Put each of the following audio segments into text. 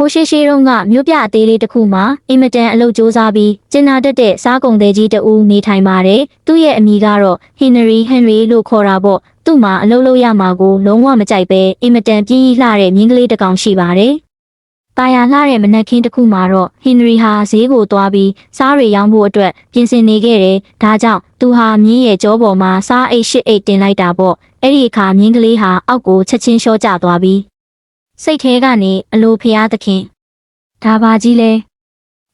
ခိုးရှိရှိတုန်းကမြို့ပြအသေးလေးတစ်ခုမှာအင်မတန်အလုပ်ကြိုးစားပြီးကျင်းနာတတ်တဲ့စားကုန်သည်ကြီးတဦးနေထိုင်ပါတယ်။သူ့ရဲ့အမည်ကတော့ဟင်နရီလို့ခေါ်တာပေါ့။သူ့မှာအလုပ်လုပ်ရမှာကိုလုံးဝမကြိုက်ပဲအင်မတန်ပြင်းကြီးလှတဲ့မြင်းကလေးတစ်ကောင်ရှိပါတယ်။တာယာလှတဲ့မနက်ခင်းတစ်ခုမှာတော့ဟင်နရီဟာဈေးကိုသွားပြီးစားတွေရောင်းဖို့အတွက်ပြင်ဆင်နေခဲ့တယ်။ဒါကြောင့်သူဟာမြင်းရဲ့ကြောပေါ်မှာစားအိတ်ရှစ်အိတ်တင်လိုက်တာပေါ့။အဲ့ဒီအခါမြင်းကလေးဟာအောက်ကိုချက်ချင်းလျှော့ကျသွားပြီးစိတ်ထဲကနေအလိုဖျားသခင်ဒါပါကြီးလ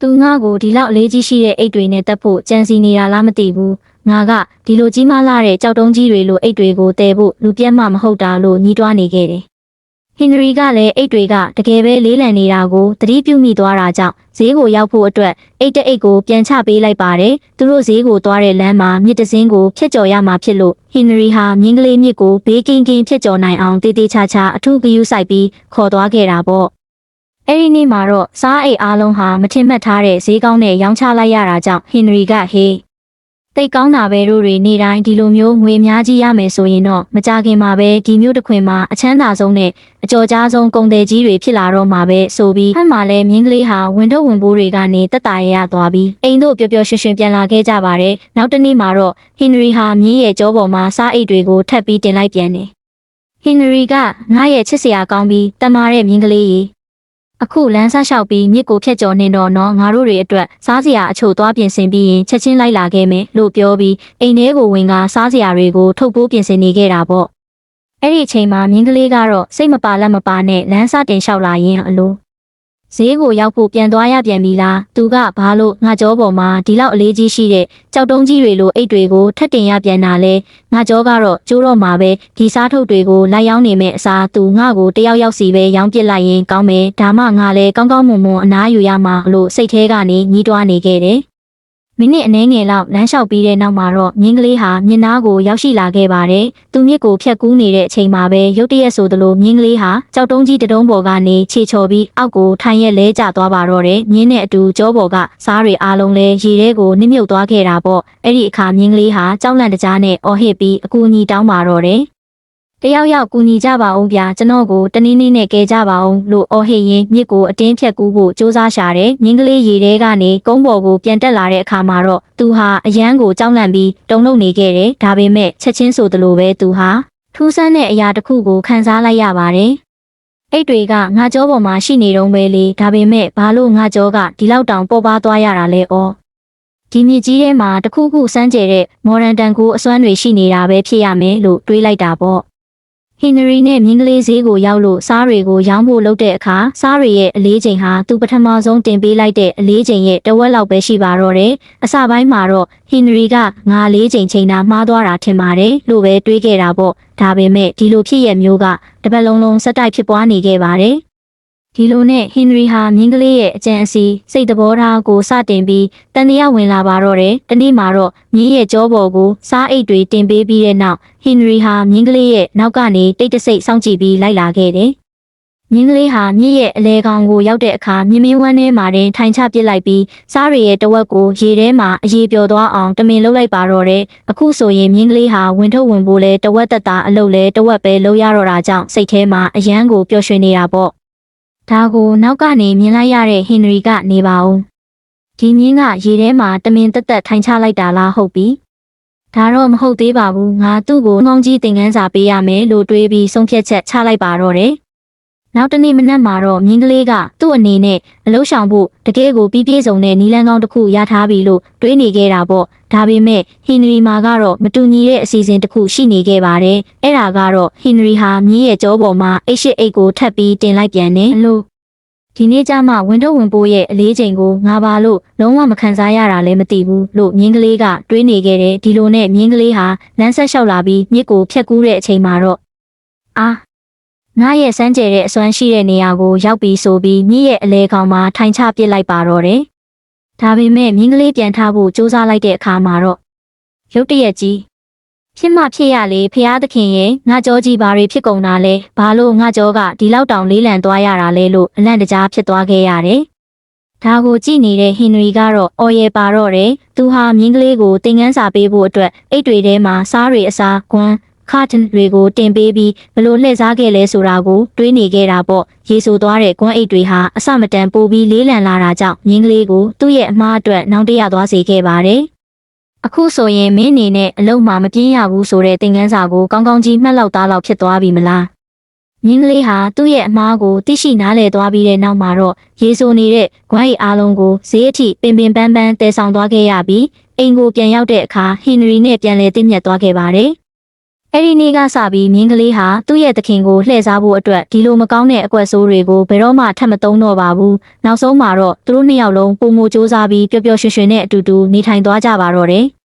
ဲသူငါ့ကိုဒီလောက်အလေးကြီးရှိတဲ့အိတ်တွေနဲ့တက်ဖို့ကြံစီနေတာလားမသိဘူးငါကဒီလိုကြီးမားလာတဲ့ကြောက်တုံးကြီးတွေလိုအိတ်တွေကိုတည်ဖို့လူပြတ်မှမဟုတ်တာလို့ညှိတွားနေခဲ့တယ်ဟင်နရီကလည်းအိတ်တွေကတကယ်ပဲလေးလံနေတာကိုသတိပြုမိသွားတာကြောင့်ဈေးကိုရောက်ဖို့အတွက်အိတ်တအိတ်ကိုပြန်ချပေးလိုက်ပါတယ်သူတို့ဈေးကိုသွားတဲ့လမ်းမှာမြစ်တစင်းကိုဖျက်ကျော်ရမှာဖြစ်လို့ဟင်နရီဟာမြင်းကလေးမြစ်ကိုဘေးကင်းဖျက်ကျော်နိုင်အောင်တေးသေးချာချာအထူးဂရုစိုက်ပြီးခေါ်သွားခဲ့တာပေါ့အဲ့ဒီနေ့မှာတော့စားအိတ်အားလုံးဟာမထင်မှတ်ထားတဲ့ဈေးကောင်းနဲ့ရောင်းချလိုက်ရတာကြောင့်ဟင်နရီကဟေးတိတ်ကောင်းတာပဲတို့တွေနေတိုင်းဒီလိုမျိုးငွေအများကြီးရမယ်ဆိုရင်တော့မကြခင်မှာပဲဒီမျိုးတစ်ခွင်မှာအချမ်းသာဆုံးနဲ့အကျော်ကြားဆုံးကုန်သည်ကြီးတွေဖြစ်လာတော့မှာပဲဆိုပြီးဟန်မှာလဲမြင်းကလေးဟာဝင်တော့ဝင်ပိုးတွေကနေတက်တာရသွားပြီးအိမ်တို့ပျော်ပျော်ရွှင်ရွှင်ပြန်လာခဲ့ကြပါတယ်နောက်တစ်နေ့မှာတော့ဟင်နရီဟာမြင်းရဲ့ကြောပေါ်မှာစားအိတ်တွေကိုထပ်ပြီးတင်လိုက်ပြန်တယ်ဟင်နရီကငါရဲ့ချစ်စရာကောင်းပြီးတမာတဲ့မြင်းကလေးကြီးအခုလမ်းဆလျှောက်ပြီးမြစ်ကိုဖျက်ကျော်နေတော့နော်ငါတို့တွေအတွက်စားစရာအချို့သွားပြင်ဆင်ပြီးရင်ချက်ချင်းလိုက်လာခဲ့မယ်လို့ပြောပြီးအိမ်ထဲကိုဝင်ကစားစရာတွေကိုထုတ်ပိုးပြင်ဆင်နေခဲ့တာပေါ့အဲ့ဒီအချိန်မှာမြင်းကလေးကတော့စိတ်မပါလက်မပါနဲ့လမ်းစတင်လျှောက်လာရင်အလိုဈေးကိုရောက်ဖို့ပြန်သွားရပြန်ပြီလားသူကဘာလို့ငါကြောပေါ်မှာဒီလောက်အလေးကြီးရှိတဲ့ကြောက်တုံးကြီးတွေလိုအိတ်တွေကိုထပ်တင်ရပြန်တာလဲငါကြောကတော့ကျိုးတော့မှာပဲဒီစားထုတ်တွေကိုလိုက်ရောင်းနေမဲ့အစားသူငါ့ကိုတယောက်ယောက်စီပဲရောင်းပစ်လိုက်ရင်ကောင်းမယ်ဒါမှငါလည်းကောင်းကောင်းမွန်မွန်အနားယူရမှာလို့စိတ်ထဲကနေညှိတွားနေခဲ့တယ်မိနစ်အနည်းငယ်လောက်လမ်းလျှောက်ပြီးတဲ့နောက်မှာတော့မြင်းကလေးဟာမြင်းနားကိုရောက်ရှိလာခဲ့ပါတယ်။သူမြစ်ကိုဖြတ်ကူးနေတဲ့အချိန်မှာပဲရုတ်တရက်ဆိုသလိုမြင်းကလေးဟာကြောက်တုံးကြီးတုံးပေါ်ကနေခြေချော်ပြီးအောက်ကိုထိုင်ရက်လဲကျသွားပါတော့တယ်။မြင်းနဲ့အတူကြောပေါ်ကစားတွေအားလုံးလဲရေထဲကိုနစ်မြုပ်သွားခဲ့တာပေါ့။အဲ့ဒီအခါမြင်းကလေးဟာကြောက်လန့်တကြားနဲ့အော်ဟစ်ပြီးအကူအညီတောင်းပါတော့တယ်။တယောက်ယောက်ကူညီကြပါအောင်ဗျာကျွန်တော်ကိုတနည်းနည်းနဲ့ကဲကြပါအောင်လို့အော်ဟစ်ရင်းမြစ်ကိုအတင်းဖြတ်ကူးဖို့စူးစမ်းရှာတယ်မြင်းကလေးရေထဲကနေကုန်းပေါ်ကိုပြန်တက်လာတဲ့အခါမှာတော့သူဟာအရန်ကိုကြောက်လန့်ပြီးတုန်လှုပ်နေခဲ့တယ်ဒါပေမဲ့ချက်ချင်းဆိုသလိုပဲသူဟာထူးဆန်းတဲ့အရာတစ်ခုကိုခံစားလိုက်ရပါတယ်အိတ်တွေကငါကြောပေါ်မှာရှိနေတော့ပဲလေဒါပေမဲ့ဘာလို့ငါကြောကဒီလောက်တောင်ပေါ်ပါသွားရတာလဲဩဒီမြစ်ကြီးထဲမှာတခုခုစမ်းကြဲတဲ့မော်ရန်တန်ကိုအစွမ်းတွေရှိနေတာပဲဖြစ်ရမယ်လို့တွေးလိုက်တာပေါ့ဟင်နရီနဲ့မြင်းကလေးဈေးကိုရောက်လို့စားတွေကိုရောင်းဖို့လုပ်တဲ့အခါစားတွေရဲ့အလေးချိန်ဟာသူပထမဆုံးတင်ပေးလိုက်တဲ့အလေးချိန်ရဲ့တဝက်လောက်ပဲရှိပါတော့တယ်။အစပိုင်းမှာတော့ဟင်နရီကငါလေးချိန်ချိန်တာမှားသွားတာထင်ပါတယ်လို့ပဲတွေးခဲ့တာပေါ့။ဒါပေမဲ့ဒီလိုဖြစ်ရမျိုးကတပတ်လုံးလုံးဆက်တိုက်ဖြစ်ပွားနေခဲ့ပါတယ်။ဒီလိုနဲ့ဟင်နရီဟာမြင်းကလေးရဲ့အကြံအစီစိတ်သဘောထားကိုစတင်ပြီးတန်တရားဝင်လာပါတော့တယ်။တနေ့မှာတော့မြင်းရဲ့ကြောပေါ်ကိုစားအိတ်တွေတင်ပေးပြီးတဲ့နောက်ဟင်နရီဟာမြင်းကလေးရဲ့နောက်ကနေတိတ်တဆိတ်စောင့်ကြည့်ပြီးလိုက်လာခဲ့တယ်။မြင်းကလေးဟာမြစ်ရဲ့အလဲကောင်ကိုရောက်တဲ့အခါမြင်းမင်းဝမ်းထဲမှာတင်ထိုင်ချပစ်လိုက်ပြီးစားရရဲ့တဝက်ကိုရေထဲမှာအရေပျော်သွားအောင်တမင်လှုပ်လိုက်ပါတော့တယ်။အခုဆိုရင်မြင်းကလေးဟာဝင်ထုတ်ဝင်ဖို့လဲတဝက်သက်သာအလုပ်လဲတဝက်ပဲလုပ်ရတော့တာကြောင့်စိတ်ထဲမှာအယမ်းကိုပျော်ရွှင်နေတာပေါ့။ဒါကိုနောက်ကနေမြင်လိုက်ရတဲ့ဟင်နရီကနေပါဦးဒီမြင်းကရေထဲမှာတမင်တက်တက်ထိုင်ချလိုက်တာလားဟုတ်ပြီဒါတော့မဟုတ်သေးပါဘူးငါသူ့ကိုငေါင်းကြီးသင်ခန်းစာပေးရမယ်လို့တွေးပြီးဆုံးဖြတ်ချက်ချလိုက်ပါတော့တယ်နောက်တနေ့မနက်မှာတော့မြင်းကလေးကသူ့အနေနဲ့အလုံးရှောင်ဖို့တကယ်ကိုပြီးပြည့်စုံတဲ့နီလန်းကောင်းတစ်ခုရထားပြီလို့တွေးနေခဲ့တာပေါ့ဒါပေမဲ့ဟင်နရီမာကတော့မတူညီတဲ့အစီအစဉ်တစ်ခုရှိနေခဲ့ပါတယ်အဲ့ဒါကတော့ဟင်နရီဟာမြင်းရဲ့ကြောပေါ်မှာအိတ်ရှိအိတ်ကိုထပ်ပြီးတင်လိုက်ပြန်တယ်လို့ဒီနေ့ကျမှဝင်တော့ဝင်ပိုးရဲ့အလေးချိန်ကိုငါပါလို့လုံးဝမခံစားရတာလည်းမသိဘူးလို့မြင်းကလေးကတွေးနေခဲ့တယ်ဒီလိုနဲ့မြင်းကလေးဟာလမ်းဆက်လျှောက်လာပြီးမြစ်ကိုဖြတ်ကူးတဲ့အချိန်မှာတော့ငါရဲ့စမ်းကြဲတဲ့အစွမ်းရှိတဲ့နေရာကိုရောက်ပြီးဆိုပြီးမြစ်ရဲ့အလဲကောင်မှာထိုင်ချပစ်လိုက်ပါတော့တယ်ဒါပေမဲ့မြင်းကလေးပြန်ထားဖို့စူးစမ်းလိုက်တဲ့အခါမှာတော့ရုတ်တရက်ကြီးဖြစ်မှဖြစ်ရလေဖျားသခင်ရဲ့ငါကြောကြီးဘာတွေဖြစ်ကုန်တာလဲဘာလို့ငါကြောကဒီလောက်တောင်လေးလံသွားရတာလဲလို့အလန့်တကြားဖြစ်သွားခဲ့ရတယ်ဒါကိုကြည့်နေတဲ့ဟင်နရီကတော့အော်ရဲပါတော့တယ်သူဟာမြင်းကလေးကိုသင်ခန်းစာပေးဖို့အတွက်အိတ်တွေထဲမှာစားတွေအစားကွမ်း curtain တွေကိုတင်ပေးပြီးဘလို့လှည့်စားခဲ့လဲဆိုတာကိုတွေးနေခဲ့တာပေါ့ရေဆိုသွားတဲ့ကွမ်းအိတ်တွေဟာအစမတန်ပိုပြီးလေးလံလာတာကြောင့်မြင်းကလေးကိုသူ့ရဲ့အမားအတွက်နှောင့်တရသွားစေခဲ့ပါတယ်အခုဆိုရင်မင်းအနေနဲ့အလုံးမှမပြင်းရဘူးဆိုတဲ့သင်ခန်းစာကိုကောင်းကောင်းကြီးမှတ်လောက်သားလောက်ဖြစ်သွားပြီမလားမြင်းကလေးဟာသူ့ရဲ့အမားကိုသိရှိနားလည်သွားပြီးတဲ့နောက်မှာတော့ရေဆိုနေတဲ့ဂွမ်းအိတ်အားလုံးကိုဈေးအထိပင်ပန်းပန်းတည်ဆောင်သွားခဲ့ရပြီးအိမ်ကိုပြန်ရောက်တဲ့အခါဟင်နရီနဲ့ပြန်လည်သိမျက်သွားခဲ့ပါတယ်အဲ့ဒီနေ့ကစပြီးမြင်းကလေးဟာသူ့ရဲ့သခင်ကိုလှည့်စားဖို့အတွက်ဒီလိုမကောင်းတဲ့အကွက်ဆိုးတွေကိုဘယ်တော့မှထပ်မသုံးတော့ပါဘူးနောက်ဆုံးမှာတော့သူတို့နှစ်ယောက်လုံးပုံမစူးစမ်းပြီးပျော်ပျော်ရွှင်ရွှင်နဲ့အတူတူနေထိုင်သွားကြပါတော့တယ်